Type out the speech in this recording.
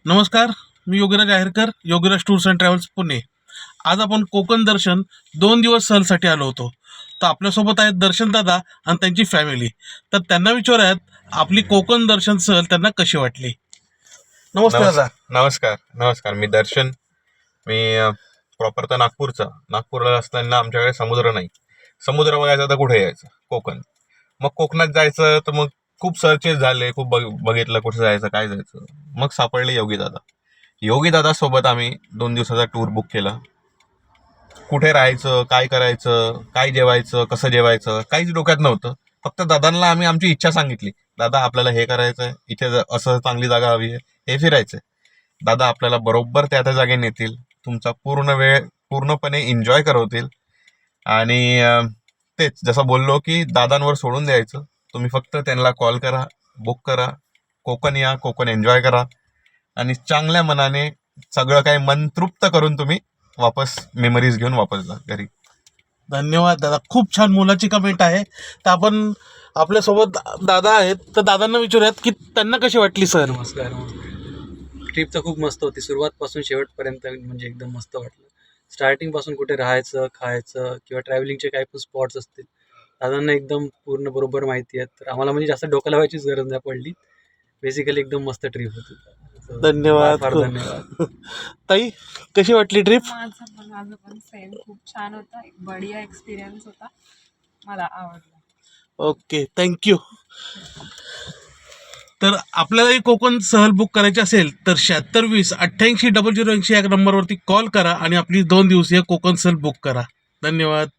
नमस्कार, मी Yogiraj Aherkar, Yogiraj tours and travels Pune. आज आपण कोकण दर्शन 2 दिवस सहलसाठी आलो होतो. तर आपल्यासोबत आहेत दर्शन दादा आणि त्यांची फॅमिली. तर त्यांना विचारूयात आपली कोकण दर्शन सहल त्यांना कशी वाटली. नमस्ते दादा. नमस्कार नमस्कार. मी दर्शन. मी प्रॉपर तर नागपूरला असताना आमच्याकडे समुद्र नाही. समुद्र बघायचा तर कुठे यायचं? कोकण. मग कोकणात जायचं तर मग खूप सर्चेस झाले, खूप बघितलं कुठे जायचं, काय जायचं. मग सापडले योगी दादा सोबत आम्ही 2 दिवसाचा टूर बुक केला. कुठे राहायचं, काय करायचं, काय जेवायचं, कसं जेवायचं, काहीच डोक्यात नव्हतं. फक्त दादांना आम्ही आमची इच्छा सांगितली, दादा आपल्याला हे करायचंय, इथे असं चांगली जागा हवी आहे, हे फिरायचंय. दादा आपल्याला बरोबर त्या त्या जागे नेतील, तुमचा पूर्ण वेळ पूर्णपणे एन्जॉय करवतील. आणि तेच जसं बोललो की दादांवर सोडून द्यायचं. तुम्ही फक्त त्यांना कॉल करा, बुक करा, कोकण या, कोकण एन्जॉय करा आणि चांगल्या मनाने सगळं काही मन तृप्त करून तुम्ही वापस मेमरीज घेऊन वापस जा घरी. धन्यवाद दादा, खूप छान मुलाची कमेंट आहे. तर आपण आपल्यासोबत दादा आहेत, तर दादांना विचारूयात की त्यांना कशी वाटली सहल. नमस्कार. ट्रिप तर खूप मस्त होती, सुरुवातपासून शेवटपर्यंत म्हणजे एकदम मस्त वाटलं. स्टार्टिंगपासून कुठे राहायचं, खायचं किंवा ट्रॅव्हलिंगचे काही पण स्पॉट्स असतील, दादांना एकदम पूर्ण बरोबर माहिती आहेत. तर आम्हाला म्हणजे जास्त डोकं लावायचीच गरज नाही पडली. बेसिकली एकदम मस्त ट्रिप होती. धन्यवाद. फार धन्यवाद. ताई, कशी वाटली ट्रिप? माझं पण सेम खूप छान होता. एक बढिया एक्सपिरियन्स होता. मला आवडलं. Okay, thank you. तर आपल्यालाही कोकण सहल बुक करायची असेल तर 7620 88 0080 या नंबरवरती कॉल करा आणि आपली 2 दिवसीय कोकण सहल बुक करा. धन्यवाद.